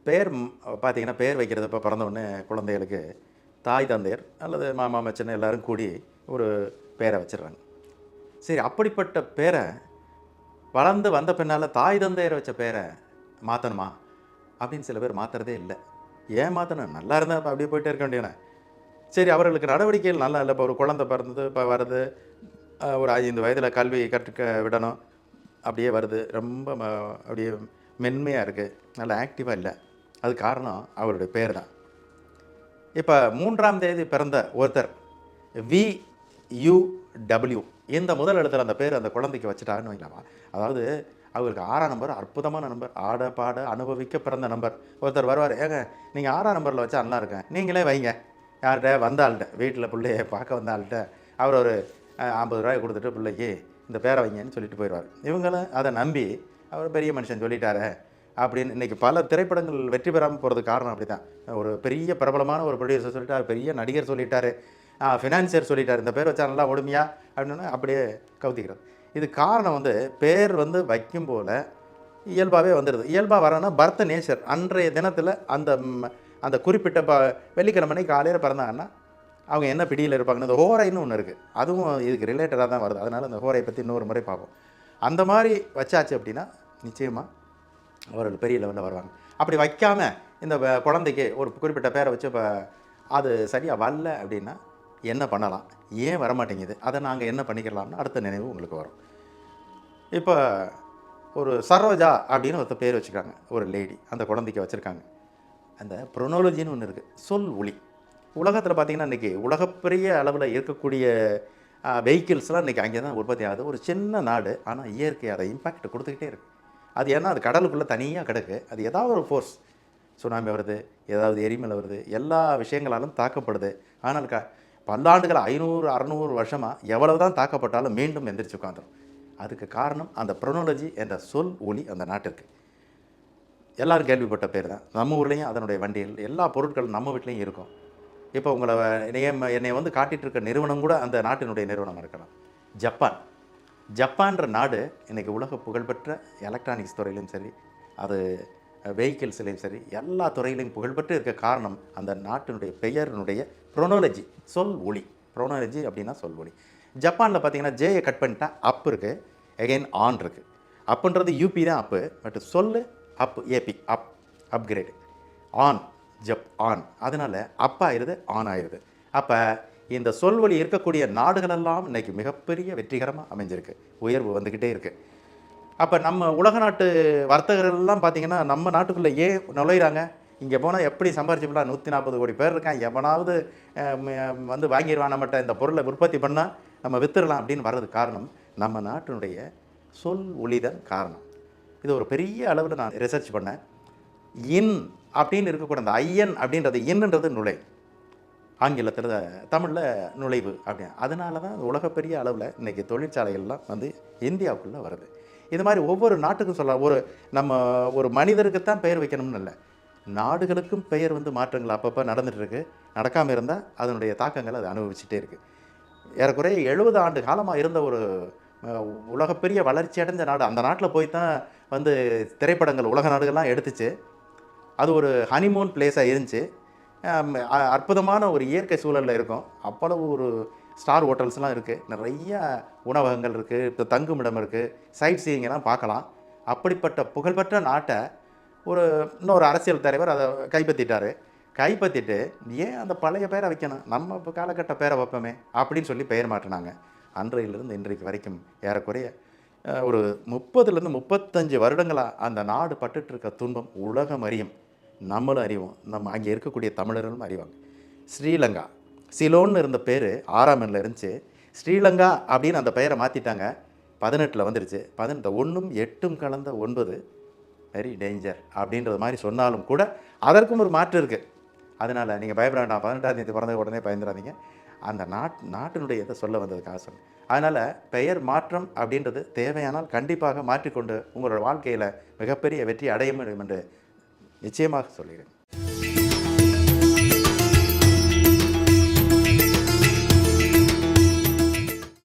பேர் பார்த்தீங்கன்னா, பேர் வைக்கிறது இப்போ பிறந்த உடனே குழந்தைகளுக்கு தாய் தந்தையர் அல்லது மாமா, மச்சான் எல்லாரும் கூடி ஒரு பேரை வச்சுடுறாங்க. சரி அப்படிப்பட்ட பேர வளர்ந்து வந்த பின்னால தாய் தந்தையர் வச்ச பேர மாத்தணுமா? அப்படின்னு சில பேர் மாத்துறதே இல்ல. ஏன் மாத்தணும்? நல்லா இருந்தா அப்ப அப்படியே போயிட்டே இருக்க வேண்டியதுதானே. சரி அவர்களுக்கு நடவடிக்கைகள் நல்லா இல்ல. இப்போ ஒரு குழந்தை பிறந்தது, இப்போ வருது. ஒரு 5 வயதில கல்வி கற்றுக்க விடணும். அப்படியே வருது. ரொம்ப அப்படியே மென்மையா இருக்கு. நல்லா ஆக்டிவா இல்ல. அதுக்கு காரணம் அவருடைய பேர் தான். இப்ப 3ஆம் தேதி பிறந்த ஒருத்தர் VUW இந்த முதல் எழுத்துல அந்த பேர் அந்த குழந்தைக்கு வச்சுட்டாங்கன்னு வைங்களேன். அதாவது அவருக்கு 6ஆம் நம்பர் அற்புதமான நம்பர். ஆட, பாட, அனுபவிக்க பிறந்த நம்பர். ஒருத்தர் வருவாரு, "ஏங்க நீங்க 6ஆம் நம்பர்ல வச்சா நல்லா இருக்கும். நீங்களே வைங்க." யார்ட்ட? வந்த ஆள்ட்ட. வீட்ல புள்ளைய பார்க்க வந்த ஆள்ட்ட. அவர் ஒரு ரூ. 50 குடுத்துட்டு பிள்ளைக்கு இந்த பேர வைங்கன்னு சொல்லிட்டு போயிருவாரு. இவங்களும் அத நம்பி, அவர் பெரிய மனுஷன் சொல்லிட்டாரே அப்படின்னு இன்னைக்கு பல திரைப்படங்கள் வெற்றி பெறாம போறதுக்கு காரணம் அப்படித்தான். ஒரு பெரிய பிரபலமான ஒரு ப்ரொடியூசர் சொல்லிட்டாரு, பெரிய நடிகர் சொல்லிட்டாரு, ஃபினான்சியர் சொல்லிட்டாரு, இந்த பேர் வச்சா நல்லா ஓடுமியா? அப்படின்னோனே அப்படியே கவுத்திக்கிறது. இதுக்கு காரணம் வந்து பேர் வந்து வைக்கும் போல இயல்பாவே வந்துருது. இயல்பா வரணும்னா பர்த் நேச்சர் அன்றைய தினத்தில அந்த குறிப்பிட்ட வெள்ளிக்கிழமை அன்னைக்கு காலையில பிறந்தாங்கன்னா, அவங்க என்ன பிடியில இருப்பாங்கன்னு இந்த ஹோரைன்னு ஒண்ணு இருக்கு. அதுவும் இதுக்கு ரிலேட்டடா தான் வருது. அதனால அந்த ஹோரைய பத்தி இன்னொரு முறை பார்ப்போம். அந்த மாரி வச்சாச்சு அப்படின்னா, நிச்சயமா அவர்கள் பெரிய லெவல்ல வருவாங்க. அப்படி வைக்காம இந்த குழந்தைக்கு ஒரு குறிப்பிட்ட பேர வச்சு அது சரியா வரல அப்படின்னா, என்ன பண்ணலாம்? ஏன் வரமாட்டேங்குது? அத நாங்க என்ன பண்ணிக்கலாம்னு அடுத்த நினைவு உங்களுக்கு வரும். இப்ப ஒரு சரோஜா அப்படின்னு ஒருத்தர் பேர் வச்சுருக்காங்க. ஒரு லேடி. அந்த குழந்தைக்கு வச்சிருக்காங்க. அந்த ப்ரொனாலஜின்னு ஒண்ணு இருக்கு. சொல் ஒலி. உலகத்தில பார்த்தீங்கன்னா, இன்னைக்கு உலகப்பெரிய அளவுல இருக்கக்கூடிய வெஹிக்கிள்ஸ்லாம் இன்னைக்கு அங்கே தான் உற்பத்தி ஆகுது. ஒரு சின்ன நாடு. ஆனா இயற்கை அத இம்பாக்ட் குடுத்துக்கிட்டே இருக்கு. அது ஏன்னா அது கடலுக்குள்ள தனியா கிடக்கு. அது ஏதாவது ஒரு ஃபோர்ஸ். சுனாமி வருது, ஏதாவது எரிமலை வருது, எல்லா விஷயங்களாலும் தாக்கப்படுது. ஆனால் பல்லாண்டுகள் 500, 600 வருஷமா எவ்வளவுதான் தாக்கப்பட்டாலும் மீண்டும் எந்திரிச்சு உட்காந்துரும். அதுக்கு காரணம் அந்த ப்ரொனாலஜி என்ற சொல் ஒலி அந்த நாட்டிற்கு. எல்லாரும் கேள்விப்பட்ட பேர் தான். நம்ம ஊர்லயும் அதனுடைய வண்டிகள், எல்லா பொருட்களும் நம்ம வீட்லயும் இருக்கும். இப்போ உங்கள என்னைய வந்து காட்டிட்டு இருக்க நிறுவனம் கூட அந்த நாட்டினுடைய நிறுவனமா இருக்கலாம். ஜப்பான். ஜப்பான்ற நாடு இன்னைக்கு உலக புகழ்பெற்ற எலக்ட்ரானிக்ஸ் துறையிலும் சரி, அது வெஹிக்கிள்ஸ்லயும் சரி, எல்லா துறையிலும் புகழ்பெற்று இருக்க காரணம் அந்த நாட்டினுடைய பெயரினுடைய ப்ரொனாலஜி, சொல் ஒலி. ப்ரொனாலஜி அப்படின்னா சொல் ஒலி. ஜப்பான்ல பார்த்தீங்கன்னா, ஜேய கட் பண்ணிட்டா அப் இருக்கு. அகைன் ஆன் இருக்கு. அப்புன்றது யூபி தான் அப்பு. பட் சொல்லு அப் ஏபி அப் அப்கிரேட். On on. அதனால அப் ஆயிருது, ஆன் ஆயிருது. அப்ப இந்த சொல்வழி இருக்கக்கூடிய நாடுகளெல்லாம் இன்னைக்கு மிகப்பெரிய வெற்றிகரமா அமைஞ்சிருக்கு. உயர்வு வந்துகிட்டே இருக்கு. அப்ப நம்ம உலக நாட்டு வர்த்தகர்கள் எல்லாம் பார்த்தீங்கன்னா, நம்ம நாட்டுக்குள்ள ஏன் நுழையிறாங்க? இங்க போனா எப்படி சம்பாரிச்சுக்கலாம்? 140 கோடி பேர் இருக்கான். எவனாவது அ ம வந்து வாங்கிருவான் நம்மட்ட இந்த பொருள உற்பத்தி பண்ணா, நம்ம வித்துறலாம் அப்படின்னு வர்றதுக்கு காரணம், நம்ம நாட்டினுடைய சொல் ஒலிதான் காரணம். இது ஒரு பெரிய அளவுல நான் ரிசர்ச் பண்ணேன். இன் அப்படின்னு இருக்கக்கூடிய அந்த ஐஎன் அப்படின்றது இன்ன்ன்றது நுழை. ஆங்கிலத்தில தமிழ்ல நுழைவு அப்படின்னு. அதனால தான் உலகப்பெரிய அளவுல இன்னைக்கு தொழிற்சாலைகள்லாம் வந்து இந்தியாவுக்குள்ள வருது. இது மாரி ஒவ்வொரு நாட்டுக்கும் சொல்லலாம். நம்ம ஒரு மனிதருக்கு தான் பெயர் வைக்கணும்னு இல்ல. நாடுகளுக்கும் பெயர் வந்து மாற்றங்கள் அப்பப்ப நடந்துட்டு இருக்கு. நடக்காம இருந்தா அதனுடைய தாக்கங்கள அது அனுபவிச்சுட்டே இருக்கு. ஏறக்குறைய 70 ஆண்டு காலமா இருந்த ஒரு அ உலகப்பெரிய வளர்ச்சி அடைஞ்ச நாடு. அந்த நாட்ல போய் தான் வந்து திரைப்படங்கள் உலக நாடுகள்லாம் எடுத்துச்சு. அது ஒரு ஹனிமூன் பிளேஸா இருந்துச்சு. அற்புதமான ஒரு இயற்கை சூழல்ல இருக்கும். அவ்வளவு ஒரு ஸ்டார் ஹோட்டல்ஸ்லாம் இருக்கு. நெறைய உணவகங்கள் இருக்கு. இப்ப தங்குமிடம் இருக்கு. சைட் சீயிங் எல்லாம் பார்க்கலாம். அப்படிப்பட்ட புகழ்பெற்ற நாட்ட இன்னொரு அரசியல் தலைவர் அத கைப்பத்திட்டாரு. கைப்பத்திட்டு, ஏன் அந்த பழைய பேர வைக்கணும்? நம்ம இப்ப காலகட்ட பேர வைப்போமே! அப்படின்னு சொல்லி பெயர் மாற்றுனாங்க. அன்றையிலிருந்து இன்றைக்கு வரைக்கும் ஏறக்குறைய ஒரு 30லிருந்து 35 வருடங்களா அந்த நாடு பட்டுட்டு இருக்க துன்பம் உலகம் அறியும். நம்மளும் அறிவோம். நம்ம அங்கே இருக்கக்கூடிய தமிழர்களும் அறிவாங்க. ஸ்ரீலங்கா. சிலோன்னு இருந்த பேரு 6ஆம் எண்ல இருந்துச்சு. ஸ்ரீலங்கா அப்படின்னு அந்த பெயர மாத்திட்டாங்க. 18ல வந்துருச்சு. 18 1ம் 8ம் கலந்த 9 வெரி டேஞ்சர் அப்படின்றது மாரி சொன்னாலும் கூட, அதற்கும் ஒரு மாற்று இருக்கு. அதனால நீங்க பயப்பட வேண்டாம். 18ஆம் தேதி பிறந்த உடனே பயந்துறாதீங்க. அந்த நாட்டினுடைய இத சொல்ல வந்ததுக்காக சொன்னேன். அதனால பெயர் மாற்றம் அப்படின்றது தேவையானால் கண்டிப்பாக மாற்றிக்கொண்டு உங்களோட வாழ்க்கையில மிகப்பெரிய வெற்றி அடைய முடியும் என்று நிச்சயமாக சொல்கிறேன்.